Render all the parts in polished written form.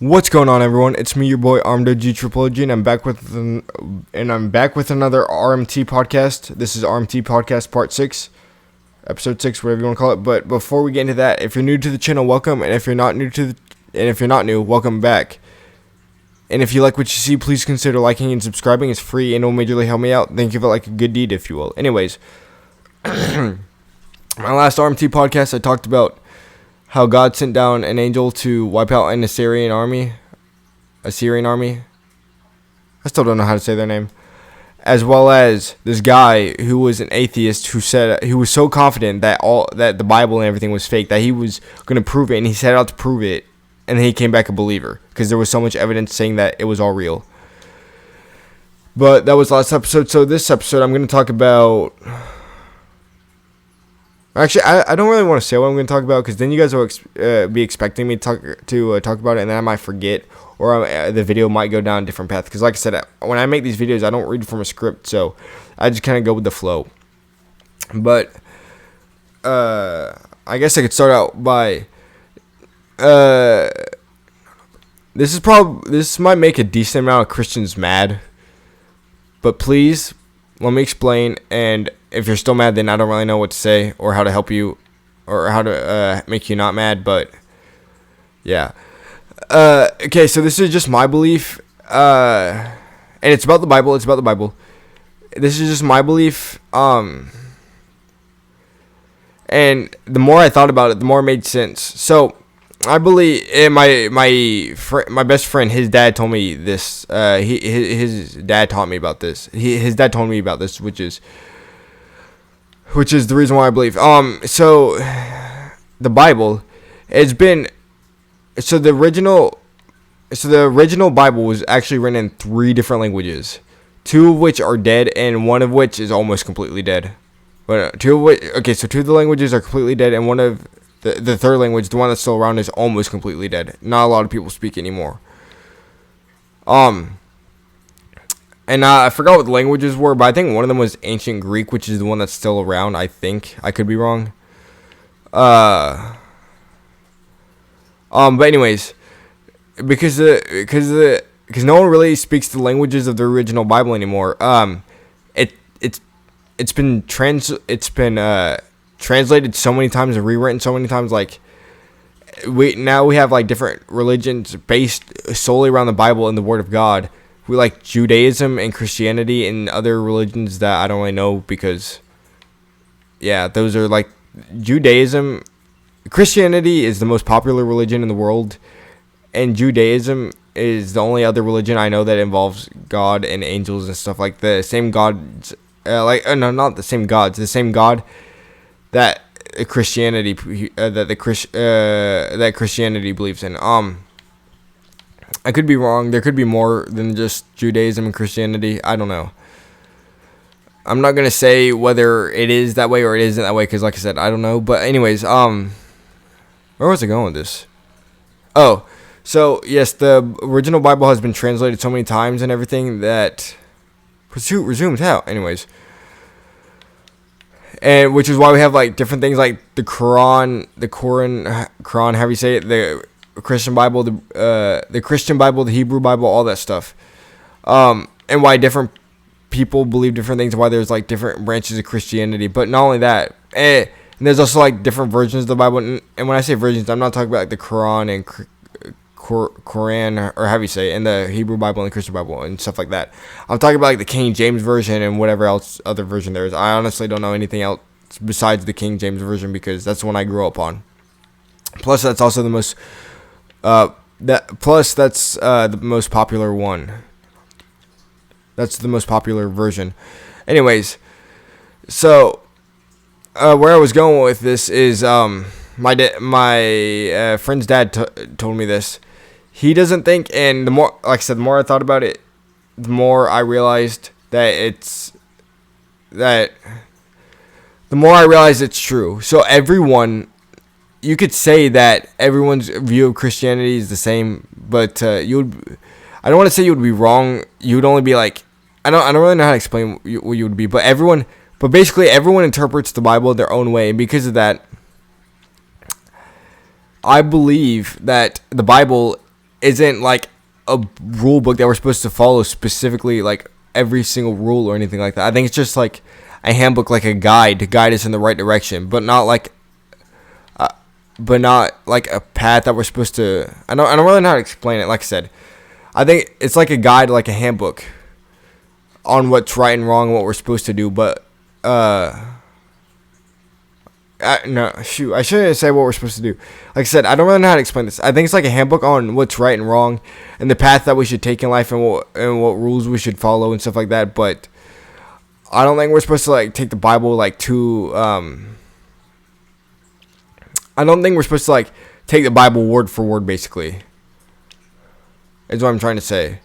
What's going on, everyone? It's me, your boy RMT, and I'm back with another RMT podcast. This is RMT podcast part 6, episode 6, whatever you want to call it. But before we get into that, if you're new to the channel, welcome, and if you're not new, welcome back. And if you like what you see, please consider liking and subscribing. It's free and it will majorly help me out. Think of it like a good deed, if you will. Anyways, my last RMT podcast, I talked about how God sent down an angel to wipe out an Assyrian army. I still don't know how to say their name. As well as this guy who was an atheist who said he was so confident that the Bible and everything was fake that he was going to prove it, and he set out to prove it, and then he came back a believer because there was so much evidence saying that it was all real. But that was last episode. So this episode, I'm going to talk about. Actually, I don't really want to say what I'm going to talk about because then you guys will be expecting me to talk about it, and then I might forget, or the video might go down a different path. Because like I said, when I make these videos, I don't read from a script, so I just kind of go with the flow. But I guess I could start out by this might make a decent amount of Christians mad, but please let me explain. And if you're still mad, then I don't really know what to say or how to help you or how to make you not mad. But yeah. Okay, so this is just my belief. And it's about the Bible. This is just my belief. And the more I thought about it, the more it made sense. So I believe my best friend, his dad told me this. His dad taught me about this. His dad told me about this, which is the reason why I believe. So the Bible has been, the original Bible was actually written in 3 different languages, 2 of which are dead, and 1 of which is almost completely dead. But 2 of the languages are completely dead, and one of the third language, the one that's still around, is almost completely dead. Not a lot of people speak anymore. And I forgot what the languages were, but I think one of them was Ancient Greek, which is the one that's still around. I think I could be wrong. But anyways, because no one really speaks the languages of the original Bible anymore. It's been translated so many times and rewritten so many times. Like we have like different religions based solely around the Bible and the Word of God. We like Judaism and Christianity and other religions that I don't really know because, yeah, those are like Judaism. Christianity is the most popular religion in the world, and Judaism is the only other religion I know that involves God and angels and stuff like the same gods. Not the same gods. The same God that Christianity that Christianity believes in. I could be wrong. There could be more than just Judaism and Christianity. I don't know. I'm not going to say whether it is that way or it isn't that way because, like I said, I don't know. But anyways, where was I going with this? Oh, so, yes, the original Bible has been translated so many times and everything that pursuit resumes how. Anyways. And which is why we have, like, different things like the Quran, however you say it, the Christian Bible, the Christian Bible, the Hebrew Bible, all that stuff, and why different people believe different things, and why there's like different branches of Christianity. But not only that, and there's also like different versions of the Bible. And when I say versions, I'm not talking about like the Quran and Quran or however you say it, and the Hebrew Bible and the Christian Bible and stuff like that. I'm talking about like the King James version and whatever else other version there is. I honestly don't know anything else besides the King James version because that's the one I grew up on. Plus, that's also the most. That's the most popular one. That's the most popular version. Anyways, so where I was going with this is my friend's dad told me this. He doesn't think, and the more, like I said, the more I thought about it, the more I realized it's true. So everyone. You could say that everyone's view of Christianity is the same, but I don't want to say you would be wrong. You would only be like, I don't really know how to explain what you would be, but basically everyone interprets the Bible their own way, and because of that, I believe that the Bible isn't like a rule book that we're supposed to follow specifically, like every single rule or anything like that. I think it's just like a handbook, like a guide to guide us in the right direction, but not like a path that we're supposed to. I don't really know how to explain it. Like I said, I think it's like a guide, like a handbook on what's right and wrong and what we're supposed to do. But no, shoot, I shouldn't say what we're supposed to do. Like I said, I don't really know how to explain this. I think it's like a handbook on what's right and wrong and the path that we should take in life and what rules we should follow and stuff like that. But I don't think we're supposed to like take the Bible like too. I don't think we're supposed to like take the Bible word for word, basically. Is what I'm trying to say.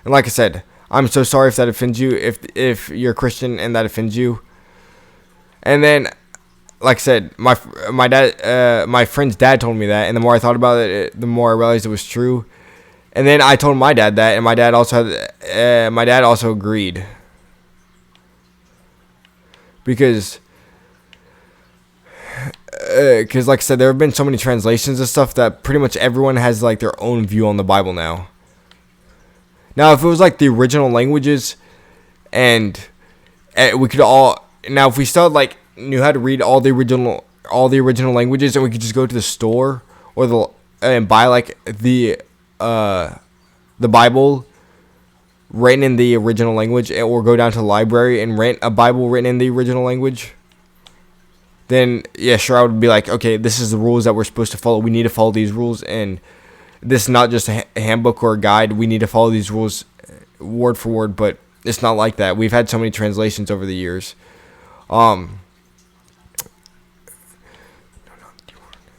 And like I said, I'm so sorry if that offends you, if you're a Christian and that offends you. And then, like I said, my friend's dad told me that, and the more I thought about it, the more I realized it was true. And then I told my dad that, and my dad also agreed. Because like I said, there have been so many translations and stuff that pretty much everyone has like their own view on the Bible now. Now, if it was like the original languages, and we could all now, if we still like knew how to read all the original languages, and we could just go to the store and buy like the Bible written in the original language, or go down to the library and rent a Bible written in the original language, then yeah, sure, I would be like, okay, this is the rules that we're supposed to follow. We need to follow these rules, and this is not just a handbook or a guide. We need to follow these rules word for word, but it's not like that. We've had so many translations over the years.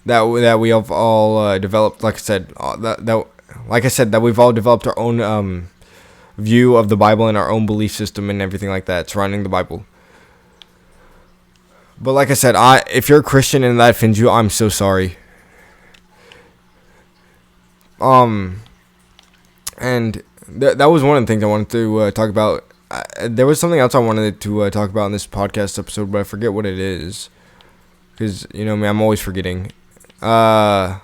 That we have all developed, like I said, that we've all developed our own view of the Bible and our own belief system and everything like that surrounding the Bible. But like I said, if you're a Christian and that offends you, I'm so sorry. And that was one of the things I wanted to talk about. There was something else I wanted to talk about in this podcast episode, but I forget what it is. Because, you know me, I'm always forgetting. There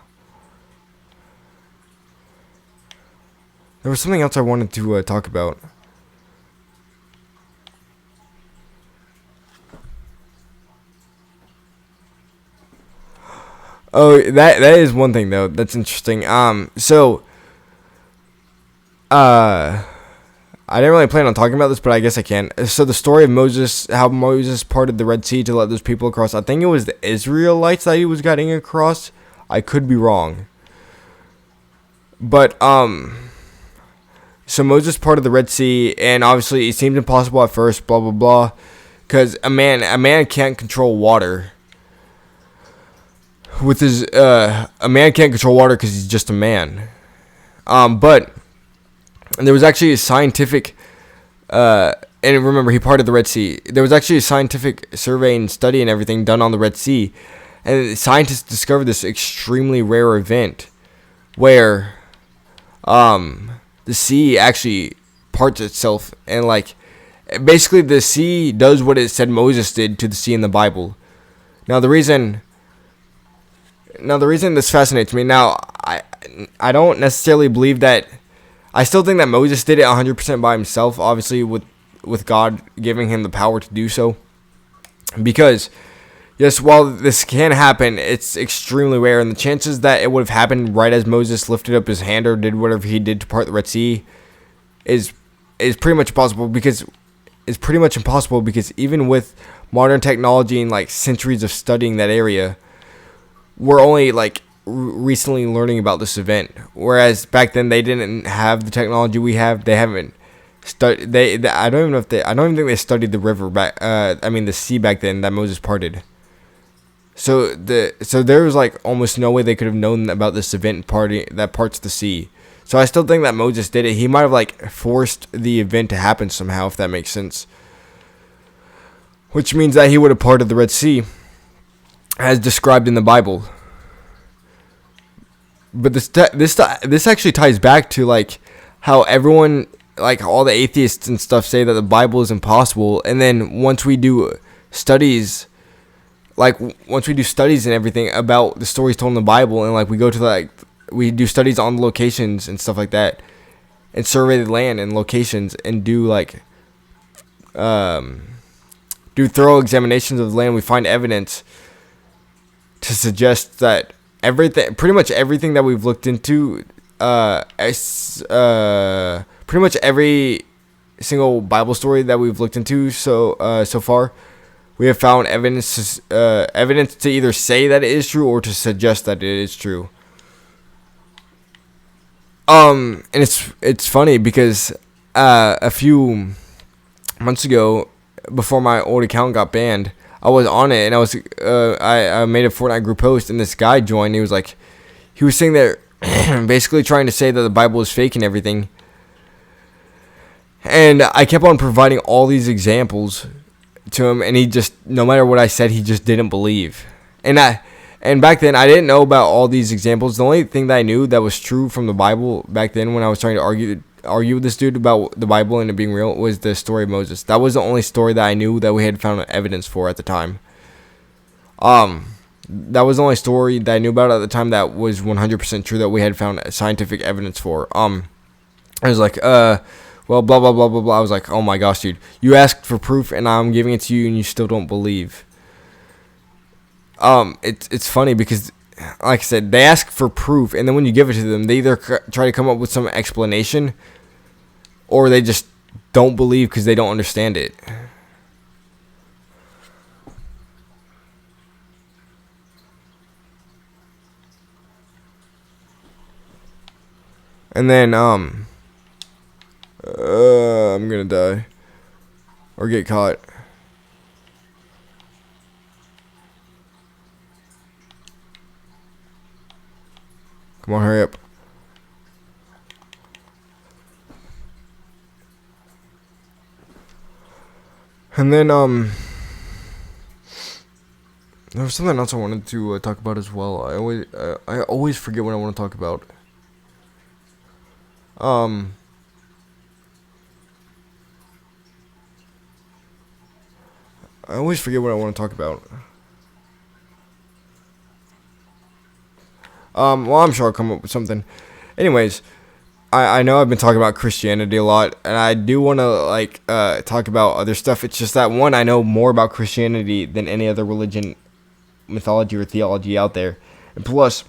was something else I wanted to talk about. Oh, that is one thing though. That's interesting. I didn't really plan on talking about this, but I guess I can. So the story of Moses, how Moses parted the Red Sea to let those people across. I think it was the Israelites that he was getting across. I could be wrong. But so Moses parted the Red Sea, and obviously it seemed impossible at first. Blah blah blah, because a man can't control water. A man can't control water because he's just a man. But there was actually a scientific, and remember, he parted the Red Sea. There was actually a scientific survey and study and everything done on the Red Sea, and scientists discovered this extremely rare event where the sea actually parts itself, and like basically the sea does what it said Moses did to the sea in the Bible. Now the reason this fascinates me, now I don't necessarily believe that. I still think that Moses did it 100% by himself, obviously with God giving him the power to do so. Because yes, while this can happen, it's extremely rare, and the chances that it would have happened right as Moses lifted up his hand or did whatever he did to part the Red Sea is pretty much impossible, because even with modern technology and like centuries of studying that area, we're only like recently learning about this event. Whereas back then they didn't have the technology we have. They haven't studied. I don't even think they studied the river back. The sea back then that Moses parted. So there was like almost no way they could have known about this event that parts the sea. So I still think that Moses did it. He might have like forced the event to happen somehow, if that makes sense. Which means that he would have parted the Red Sea, as described in the Bible. But this actually ties back to like how everyone, like all the atheists and stuff, say that the Bible is impossible, and then once we do studies and everything about the stories told in the Bible, and like we go to we do studies on locations and stuff like that, and survey the land and locations, and do do thorough examinations of the land. We find evidence to suggest that pretty much everything that we've looked into, pretty much every single Bible story that we've looked into so far, we have found evidence to either say that it is true or to suggest that it is true. And it's funny because a few months ago, before my old account got banned, I was on it, and I made a Fortnite group post, and this guy joined. He was saying that basically trying to say that the Bible is fake and everything. And I kept on providing all these examples to him, and he just, no matter what I said, he just didn't believe. And back then I didn't know about all these examples. The only thing that I knew that was true from the Bible back then, when I was trying to argue with this dude about the Bible and it being real, was the story of Moses. That was the only story that I knew that we had found evidence for at the time. That was the only story that I knew about at the time that was 100% true, that we had found scientific evidence for. I was like, well, blah, blah, blah, blah, blah. I was like, oh my gosh, dude. You asked for proof, and I'm giving it to you, and you still don't believe. It's funny because, like I said, they ask for proof, and then when you give it to them, they either try to come up with some explanation, or they just don't believe because they don't understand it. And then, I'm gonna die. Or get caught. Come on, hurry up. And then, there was something else I wanted to talk about as well. I always forget what I want to talk about. I always forget what I want to talk about. Well, I'm sure I'll come up with something. Anyways, I know I've been talking about Christianity a lot, and I do want to talk about other stuff. It's just that, one, I know more about Christianity than any other religion, mythology, or theology out there. And plus,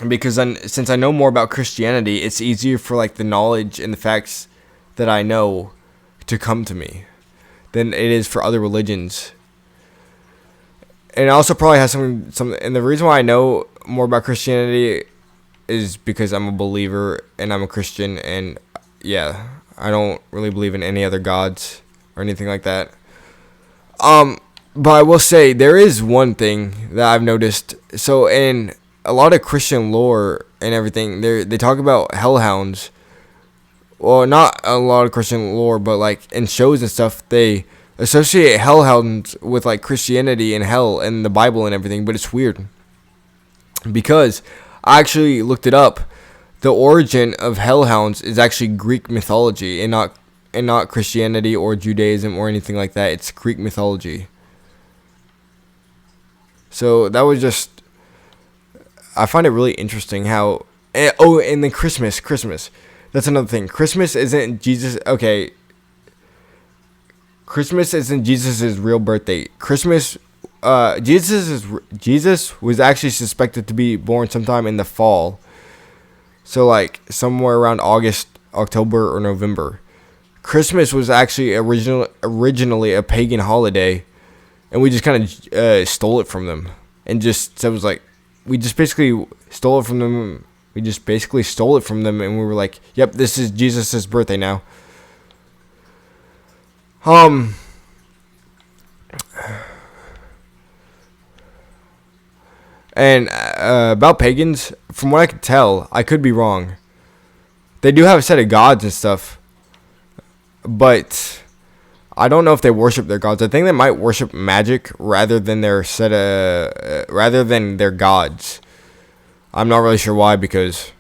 because since I know more about Christianity, it's easier for the knowledge and the facts that I know to come to me than it is for other religions. And it also probably has some, and the reason why I know more about Christianity is because I'm a believer and I'm a Christian, and yeah, I don't really believe in any other gods or anything like that. But I will say there is one thing that I've noticed. So in a lot of Christian lore and everything, they talk about hellhounds. Well, not a lot of Christian lore, but in shows and stuff, they associate hellhounds with Christianity and hell and the Bible and everything. But it's weird because I actually looked it up. The origin of hellhounds is actually Greek mythology and not Christianity or Judaism or anything like that. It's Greek mythology. So that was just, I find it really interesting how, and then Christmas. That's another thing. Christmas isn't Jesus. Okay. Christmas isn't Jesus' real birthday. Jesus was actually suspected to be born sometime in the fall. So somewhere around August, October, or November. Christmas was actually originally a pagan holiday, and we just kind of stole it from them, and just so it was we just basically stole it from them. We just basically stole it from them, and we were like, "Yep, this is Jesus' birthday now." And about pagans, from what I could tell, I could be wrong. They do have a set of gods and stuff, but I don't know if they worship their gods. I think they might worship magic rather than their gods. I'm not really sure why, because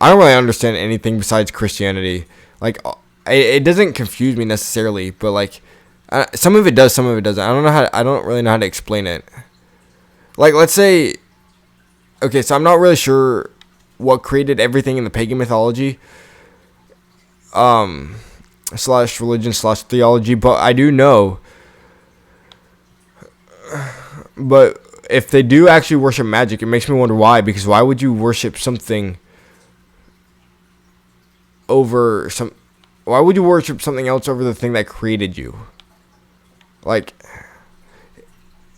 I don't really understand anything besides Christianity. It doesn't confuse me necessarily, but some of it does, some of it doesn't. I don't really know how to explain it. Let's say okay, so I'm not really sure what created everything in the pagan mythology, slash religion slash theology, but I do know. But if they do actually worship magic, it makes me wonder why. Because why would you worship something over some? Why would you worship something else over the thing that created you? Like,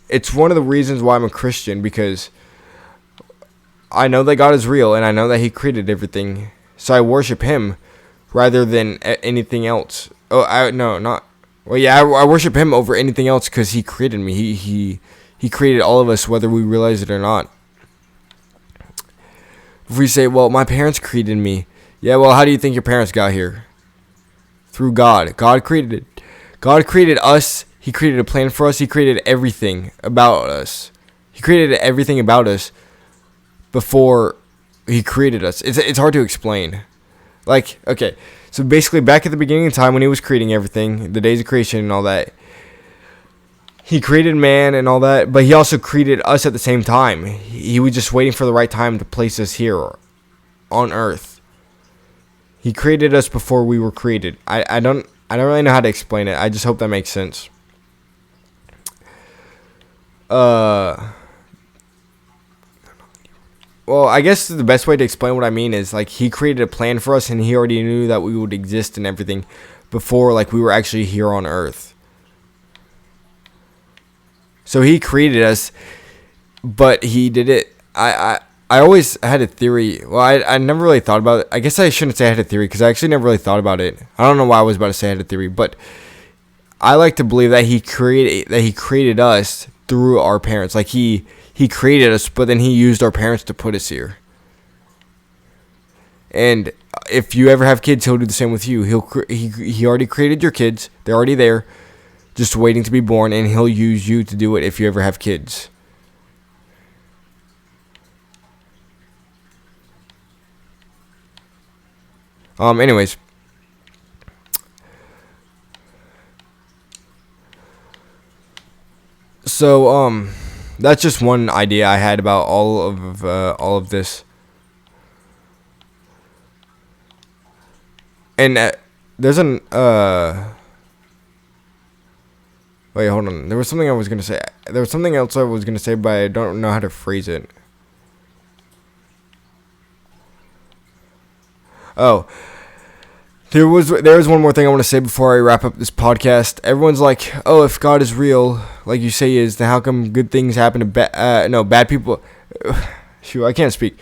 it's one of the reasons why I'm a Christian, because I know that God is real and I know that He created everything, so I worship Him rather than anything else. Oh, I worship Him over anything else because He created me. He created all of us, whether we realize it or not. If we say, well, my parents created me. Yeah, well, how do you think your parents got here? Through God. God created us. He created a plan for us. He created everything about us. He created everything about us before He created us. It's hard to explain. Like, okay, so basically back at the beginning of time when He was creating everything, the days of creation and all that, He created man and all that, but He also created us at the same time. He was just waiting for the right time to place us here on earth. He created us before we were created. I don't really know how to explain it. I just hope that makes sense. Well, I guess the best way to explain what I mean is, like, He created a plan for us, and He already knew that we would exist and everything before, like, we were actually here on earth. So He created us, but He did it. I always had a theory. Well, I never really thought about it. I guess I shouldn't say I had a theory, because I actually never really thought about it. I don't know why I was about to say I had a theory, but I like to believe that He created us through our parents. Like, He created us, but then He used our parents to put us here. And if you ever have kids, He'll do the same with you. He already created your kids. They're already there, just waiting to be born, and He'll use you to do it if you ever have kids. Anyways. So, that's just one idea I had about all of this. And there's an wait, hold on. There was something I was gonna say. There was something else I was gonna say, but I don't know how to phrase it. Oh, there was one more thing I want to say before I wrap up this podcast. Everyone's like, "Oh, if God is real, like you say He is, then how come good things happen to bad people?" Shoot, I can't speak.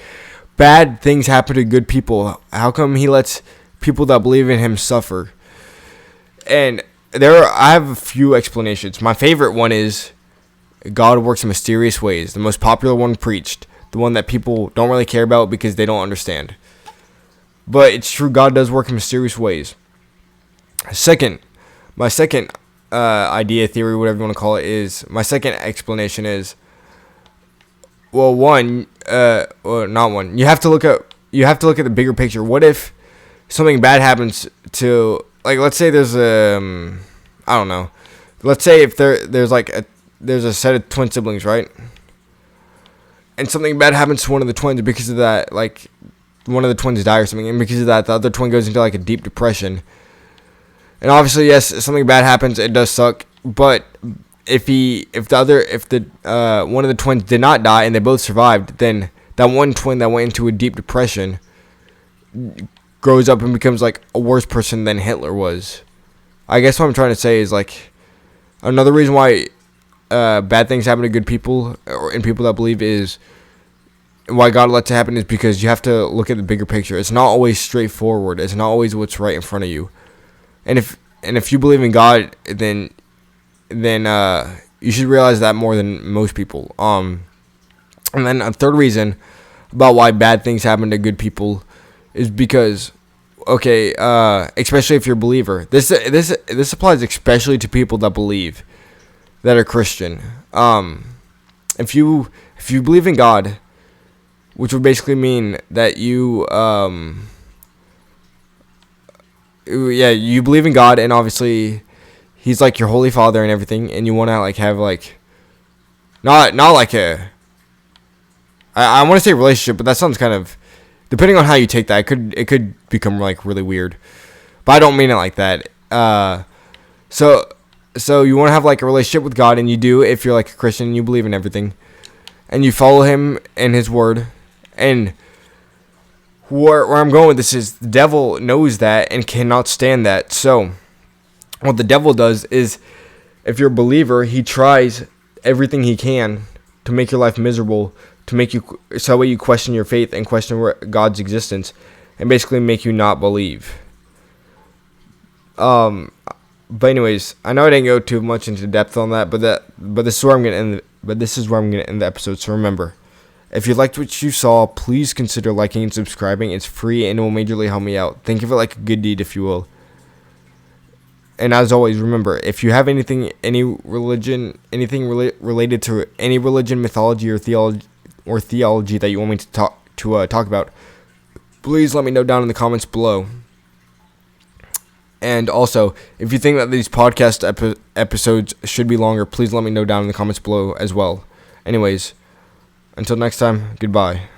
Bad things happen to good people. How come He lets people that believe in Him suffer? And I have a few explanations. My favorite one is God works in mysterious ways. The most popular one preached, the one that people don't really care about because they don't understand. But it's true, God does work in mysterious ways. My second idea, theory, whatever you want to call it, is, my second explanation is, well, not one. You have to look at the bigger picture. What if something bad happens to, like, let's say there's I don't know. Let's say if there's a set of twin siblings, right? And something bad happens to one of the twins because of that, like, one of the twins die or something, and because of that, the other twin goes into, like, a deep depression. And obviously, yes, something bad happens, it does suck. But if the one of the twins did not die and they both survived, then that one twin that went into a deep depression grows up and becomes, like, a worse person than Hitler was. I guess what I'm trying to say is, like, another reason why bad things happen to good people and people that believe is why God lets it happen is because you have to look at the bigger picture. It's not always straightforward. It's not always what's right in front of you. And if you believe in God, then you should realize that more than most people. And then a third reason about why bad things happen to good people is because, okay, especially if you're a believer. This applies especially to people that believe, that are Christian. If you believe in God, which would basically mean that you believe in God, and obviously He's like your holy Father and everything, and you want to, like, have, like, not like a I want to say relationship, but that sounds kind of, depending on how you take that, it could become like really weird. But I don't mean it like that. So you want to have like a relationship with God, and you do if you're like a Christian and you believe in everything, and you follow Him and His Word. And where I'm going with this is the devil knows that and cannot stand that. So what the devil does is, if you're a believer, he tries everything he can to make your life miserable, to make you, so that way you question your faith and question God's existence, and basically make you not believe. But anyways, I know I didn't go too much into depth on that, but this is where I'm gonna end. But this is where I'm gonna end the episode. So remember, if you liked what you saw, please consider liking and subscribing. It's free and it will majorly help me out. Think of it like a good deed, if you will. And as always, remember, if you have anything, any religion, anything related to any religion, mythology, or theology that you want me to talk about, please let me know down in the comments below. And also, if you think that these podcast episodes should be longer, please let me know down in the comments below as well. Anyways, until next time, goodbye.